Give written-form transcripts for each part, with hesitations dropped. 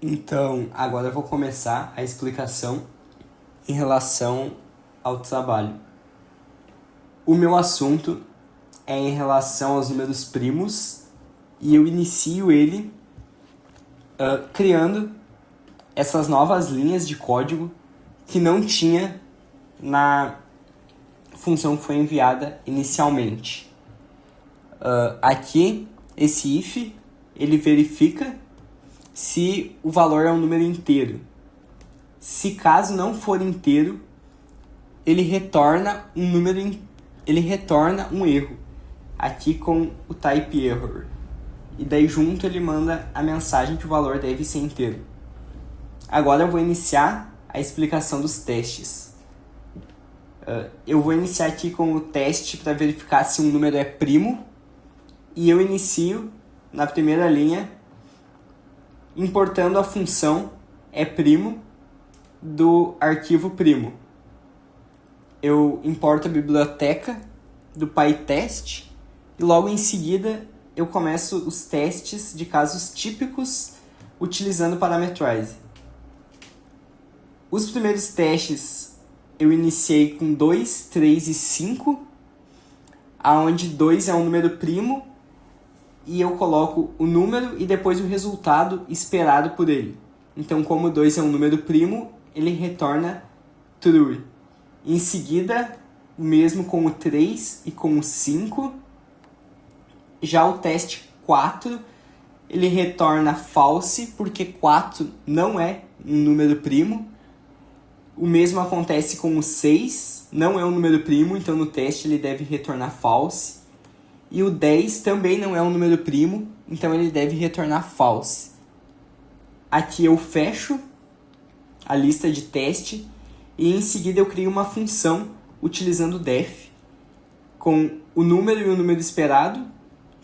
Então, agora eu vou começar a explicação em relação ao trabalho. O meu assunto é em relação aos números primos e eu inicio ele criando essas novas linhas de código que não tinha na função que foi enviada inicialmente. Aqui, esse if, ele verifica se o valor é um número inteiro. Se caso não for inteiro, ele retorna um erro, aqui com o type error. E daí junto ele manda a mensagem que o valor deve ser inteiro. Agora eu vou iniciar a explicação dos testes. Eu vou iniciar aqui com o teste para verificar se um número é primo. E eu inicio na primeira linha importando a função primo do arquivo primo. Eu importo a biblioteca do PyTest e logo em seguida eu começo os testes de casos típicos utilizando Parametrize. Os primeiros testes eu iniciei com 2, 3 e 5, onde 2 é um número primo e eu coloco o número e depois o resultado esperado por ele. Então, como 2 é um número primo, ele retorna true. Em seguida, o mesmo com o 3 e com o 5. Já o teste 4, ele retorna false, porque 4 não é um número primo. O mesmo acontece com o 6, não é um número primo, então no teste ele deve retornar false. E o 10 também não é um número primo, então ele deve retornar false. Aqui eu fecho a lista de teste e em seguida eu crio uma função utilizando def com o número e o número esperado,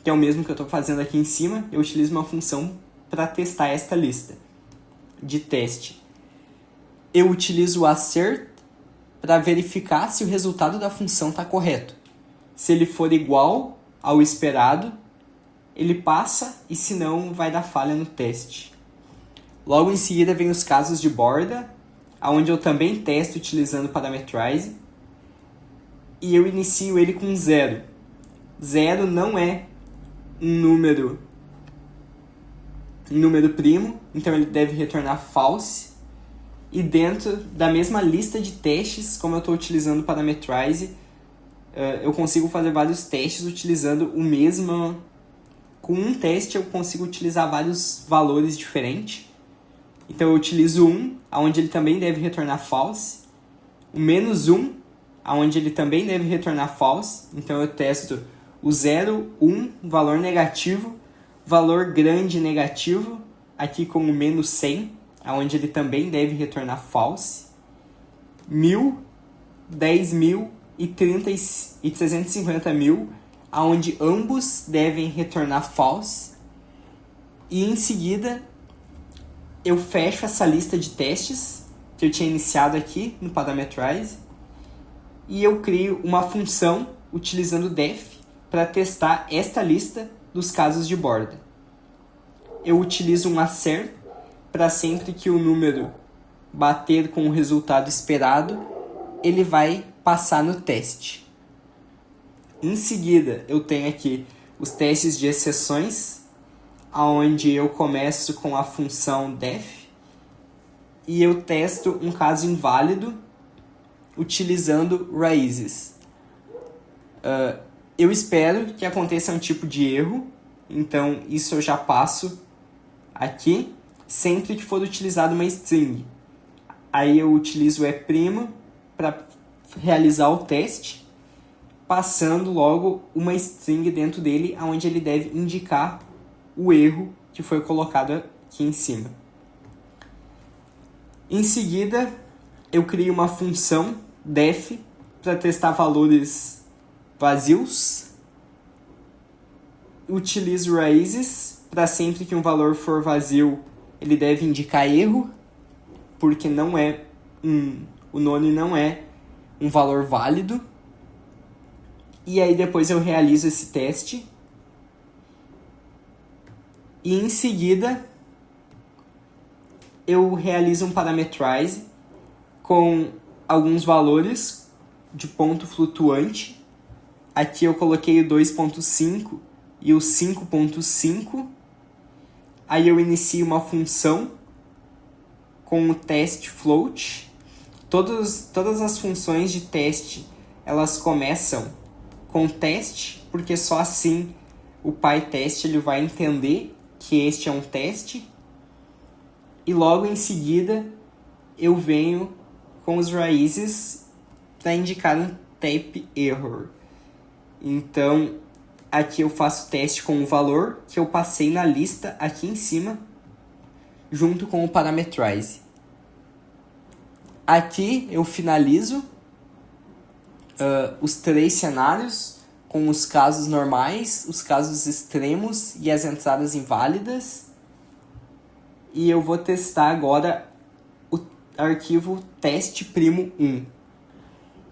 que é o mesmo que eu estou fazendo aqui em cima. Eu utilizo uma função para testar esta lista de teste. Eu utilizo o assert para verificar se o resultado da função está correto. Se ele for igual ao esperado, ele passa, e se não, vai dar falha no teste. Logo em seguida vem os casos de borda, onde eu também testo utilizando Parametrize, e eu inicio ele com 0. 0 não é um número primo, então ele deve retornar false. E dentro da mesma lista de testes, como eu estou utilizando Parametrize, eu consigo fazer vários testes utilizando o mesmo. Com um teste eu consigo utilizar vários valores diferentes. Então eu utilizo 1, onde ele também deve retornar false. O -1, onde ele também deve retornar false. Então eu testo o 0, 1, valor negativo, valor grande negativo, aqui com o -100, onde ele também deve retornar false. 1000, 10.000 e 350.000, onde ambos devem retornar false. E em seguida eu fecho essa lista de testes que eu tinha iniciado aqui no Parametrize e eu crio uma função utilizando def para testar esta lista dos casos de borda. Eu utilizo um assert para sempre que o número bater com o resultado esperado, ele vai passar no teste. Em seguida, eu tenho aqui os testes de exceções, onde eu começo com a função def e eu testo um caso inválido utilizando raízes. Eu espero que aconteça um tipo de erro, então isso eu já passo aqui sempre que for utilizada uma string. Aí eu utilizo o primo para realizar o teste, passando logo uma string dentro dele, onde ele deve indicar o erro que foi colocado aqui em cima. Em seguida, eu crio uma função def para testar valores vazios. Utilizo raízes para sempre que um valor for vazio, ele deve indicar erro, porque o none não é um valor válido. E aí depois eu realizo esse teste. E em seguida eu realizo um parametrize com alguns valores de ponto flutuante. Aqui eu coloquei o 2.5 e o 5.5. Aí eu inicio uma função com o test float. Todas as funções de teste, elas começam com teste, porque só assim o PyTest ele vai entender que este é um teste. E logo em seguida eu venho com os raízes para indicar um type error. Então aqui eu faço o teste com o valor que eu passei na lista aqui em cima, junto com o parametrize. Aqui eu finalizo os 3 cenários com os casos normais, os casos extremos e as entradas inválidas. E eu vou testar agora o arquivo teste_1.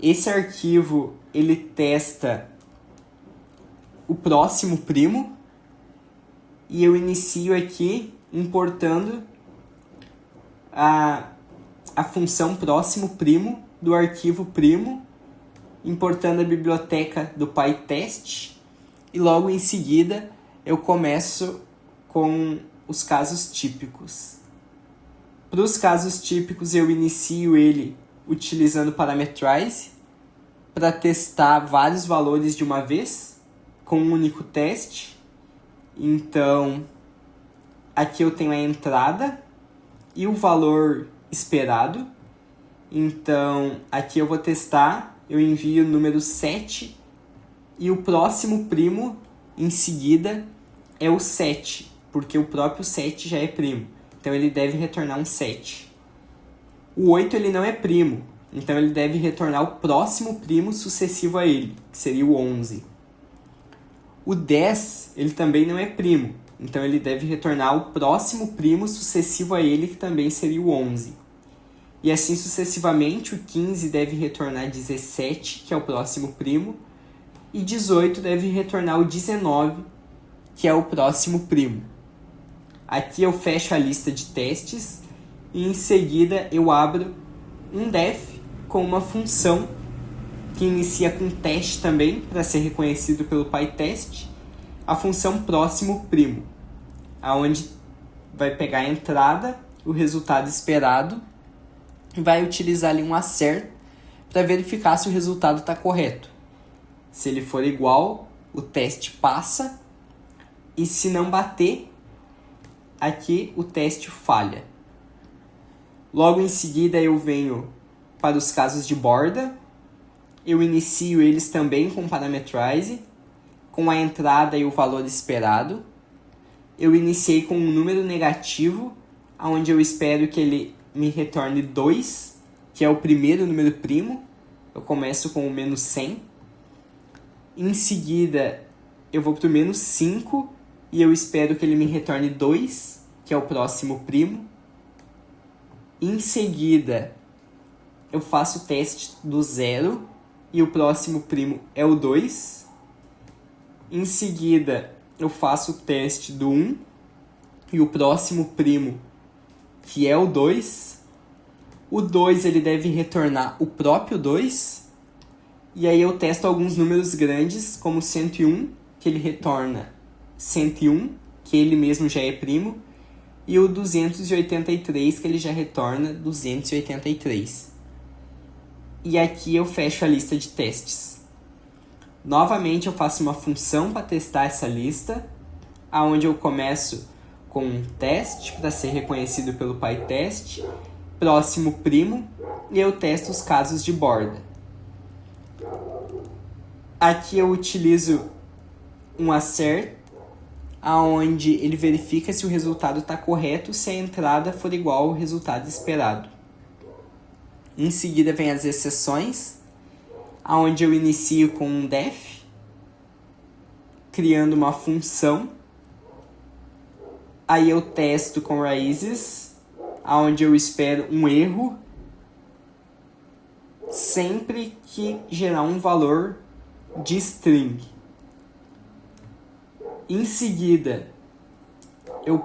Esse arquivo ele testa o próximo primo e eu inicio aqui importando a função próximo primo do arquivo primo, importando a biblioteca do PyTest, e logo em seguida eu começo com os casos típicos. Para os casos típicos eu inicio ele utilizando parametrize para testar vários valores de uma vez com um único teste. Então aqui eu tenho a entrada e o valor esperado. Então aqui eu vou testar, eu envio o número 7 e o próximo primo em seguida é o 7, porque o próprio 7 já é primo, então ele deve retornar um 7. O 8 ele não é primo, então ele deve retornar o próximo primo sucessivo a ele, que seria o 11. O 10 ele também não é primo, então ele deve retornar o próximo primo sucessivo a ele, que também seria o 11. E assim sucessivamente, o 15 deve retornar 17, que é o próximo primo, e 18 deve retornar o 19, que é o próximo primo. Aqui eu fecho a lista de testes e em seguida eu abro um def com uma função que inicia com teste também, para ser reconhecido pelo PyTest, a função próximo primo, aonde vai pegar a entrada, o resultado esperado, e vai utilizar ali um assert para verificar se o resultado está correto. Se ele for igual, o teste passa, e se não bater, aqui o teste falha. Logo em seguida eu venho para os casos de borda, eu inicio eles também com parametrize, com a entrada e o valor esperado. Eu iniciei com um número negativo, onde eu espero que ele me retorne 2, que é o primeiro número primo. Eu começo com o menos 100. Em seguida, eu vou para o menos 5 e eu espero que ele me retorne 2, que é o próximo primo. Em seguida, eu faço o teste do 0 e o próximo primo é o 2. Em seguida, eu faço o teste do 1 e o próximo primo, que é o 2. O 2 ele deve retornar o próprio 2. E aí eu testo alguns números grandes, como 101, que ele retorna 101, que ele mesmo já é primo, e o 283, que ele já retorna 283. E aqui eu fecho a lista de testes. Novamente eu faço uma função para testar essa lista, onde eu começo com um teste para ser reconhecido pelo PyTest, próximo primo, e eu testo os casos de borda. Aqui eu utilizo um assert, onde ele verifica se o resultado está correto, se a entrada for igual ao resultado esperado. Em seguida vem as exceções, onde eu inicio com um def, criando uma função. Aí eu testo com raízes, onde eu espero um erro, sempre que gerar um valor de string. Em seguida, eu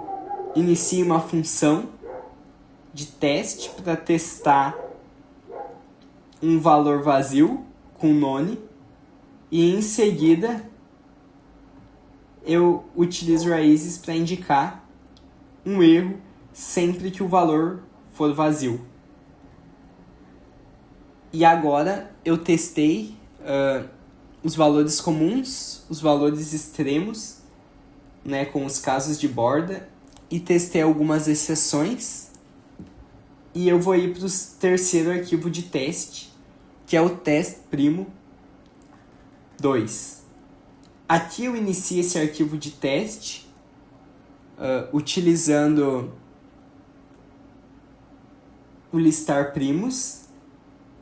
inicio uma função de teste para testar um valor vazio com none, e em seguida eu utilizo raízes para indicar um erro sempre que o valor for vazio. E agora eu testei os valores comuns, os valores extremos, né, com os casos de borda, e testei algumas exceções. E eu vou ir para o terceiro arquivo de teste, que é o test_primo 2. Aqui eu inicio esse arquivo de teste utilizando o listar primos.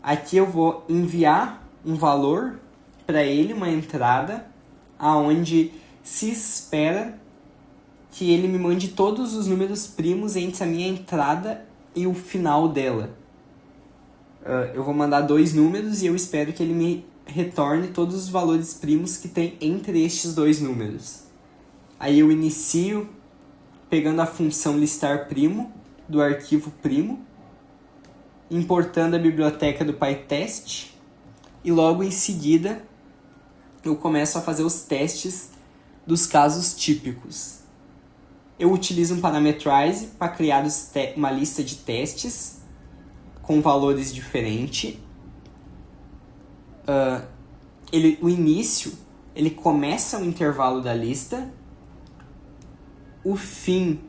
Aqui eu vou enviar um valor para ele, uma entrada, aonde se espera que ele me mande todos os números primos entre a minha entrada e o final dela. Eu vou mandar 2 números e eu espero que ele me retorne todos os valores primos que tem entre estes 2 números. Aí eu inicio pegando a função listar primo do arquivo primo, importando a biblioteca do PyTest, e logo em seguida eu começo a fazer os testes dos casos típicos. Eu utilizo um parametrize para criar uma lista de testes com valores diferentes. O início, ele começa o intervalo da lista. O fim,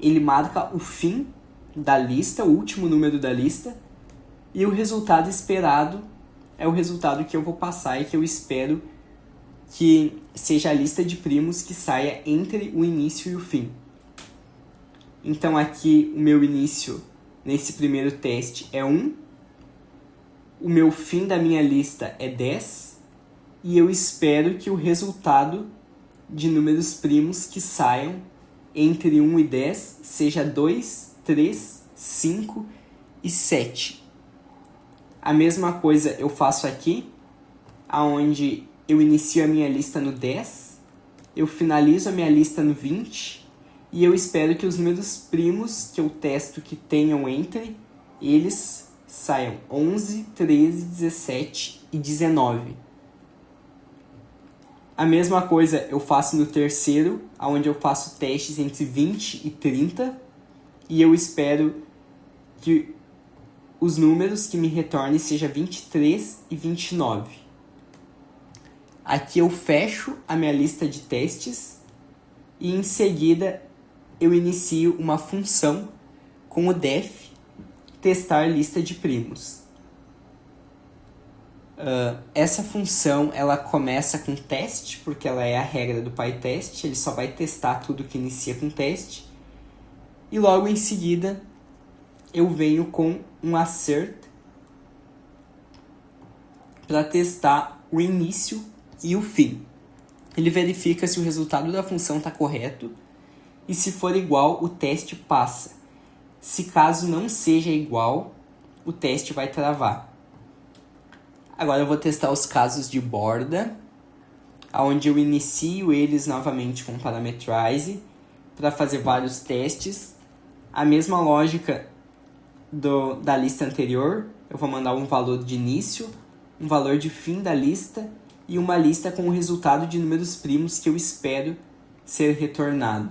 ele marca o fim da lista, o último número da lista. E o resultado esperado é o resultado que eu vou passar e que eu espero que seja a lista de primos que saia entre o início e o fim. Então aqui o meu início nesse primeiro teste é 1, o meu fim da minha lista é 10, e eu espero que o resultado de números primos que saiam entre 1 e 10 seja 2, 3, 5 e 7. A mesma coisa eu faço aqui, aonde eu inicio a minha lista no 10, eu finalizo a minha lista no 20, e eu espero que os números primos que eu testo que tenham entre eles saiam 11, 13, 17 e 19. A mesma coisa eu faço no terceiro, onde eu faço testes entre 20 e 30, e eu espero que os números que me retornem sejam 23 e 29. Aqui eu fecho a minha lista de testes e em seguida eu inicio uma função com o def testar lista de primos. Essa função ela começa com teste, porque ela é a regra do PyTest, ele só vai testar tudo que inicia com teste. E logo em seguida eu venho com um assert para testar o início e o fim. Ele verifica se o resultado da função está correto e se for igual, o teste passa. Se caso não seja igual, o teste vai travar. Agora eu vou testar os casos de borda, onde eu inicio eles novamente com parametrize para fazer vários testes. A mesma lógica da lista anterior, eu vou mandar um valor de início, um valor de fim da lista e uma lista com o resultado de números primos que eu espero ser retornado.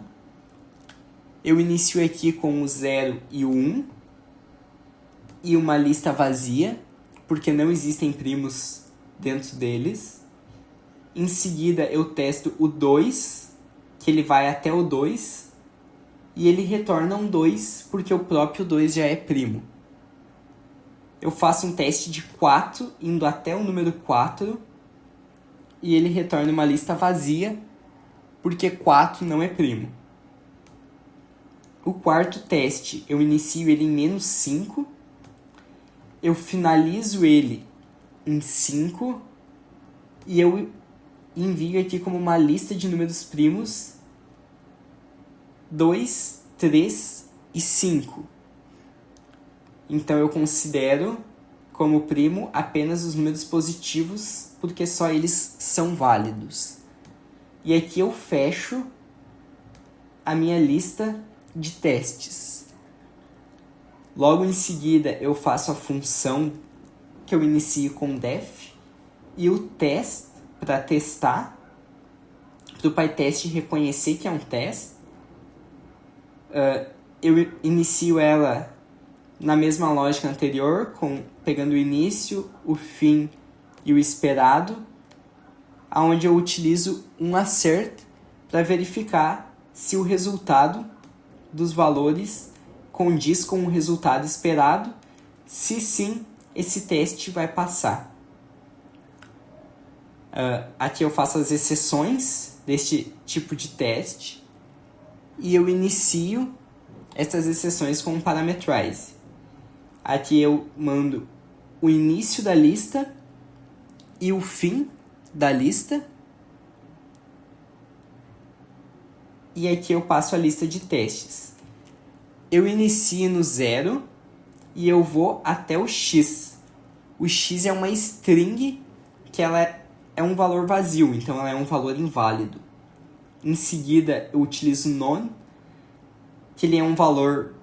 Eu inicio aqui com o 0 e o 1 e uma lista vazia, porque não existem primos dentro deles. Em seguida eu testo o 2, que ele vai até o 2, e ele retorna um 2, porque o próprio 2 já é primo. Eu faço um teste de 4, indo até o número 4, e ele retorna uma lista vazia, porque 4 não é primo. O quarto teste, eu inicio ele em menos 5, eu finalizo ele em 5, e eu envio aqui como uma lista de números primos 2, 3 e 5. Então eu considero como primo apenas os números positivos, porque só eles são válidos. E aqui eu fecho a minha lista de testes. Logo em seguida, eu faço a função que eu inicio com def e o test para testar, para o PyTest reconhecer que é um teste. Eu inicio ela na mesma lógica anterior, pegando o início, o fim e o esperado, onde eu utilizo um assert para verificar se o resultado dos valores condiz com o resultado esperado. Se sim, esse teste vai passar. Aqui eu faço as exceções deste tipo de teste e eu inicio essas exceções com parametrize. Aqui eu mando o início da lista e o fim da lista. E aqui eu passo a lista de testes. Eu inicio no 0 e eu vou até o x. O x é uma string que ela é um valor vazio, então ela é um valor inválido. Em seguida, eu utilizo none, que ele é um valor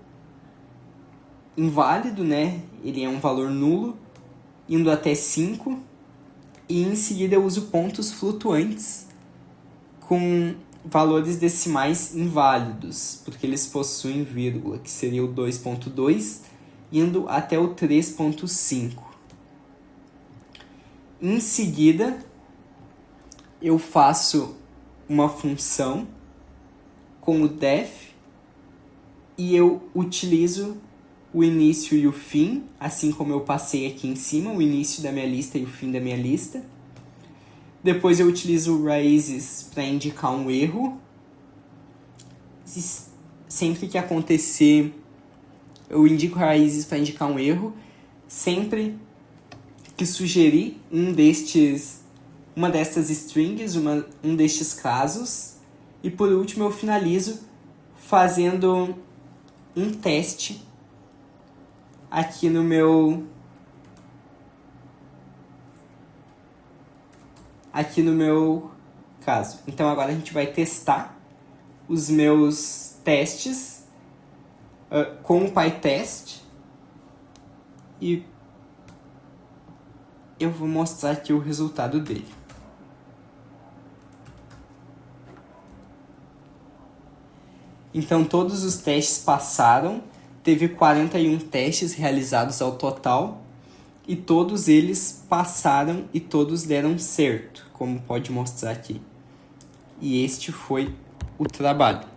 inválido, né? Ele é um valor nulo, indo até 5. E em seguida eu uso pontos flutuantes com valores decimais inválidos, porque eles possuem vírgula, que seria o 2.2, indo até o 3.5. Em seguida, eu faço uma função com o def e eu utilizo o início e o fim, assim como eu passei aqui em cima, o início da minha lista e o fim da minha lista. Depois eu utilizo o raises para indicar um erro. Sempre que acontecer, eu indico raises para indicar um erro. Sempre que sugerir uma destas strings, um destes casos. E por último eu finalizo fazendo um teste aqui no meu caso. Então agora a gente vai testar os meus testes com o PyTest e eu vou mostrar aqui o resultado dele. Então todos os testes passaram, teve 41 testes realizados ao total e todos eles passaram e todos deram certo, como pode mostrar aqui. E este foi o trabalho.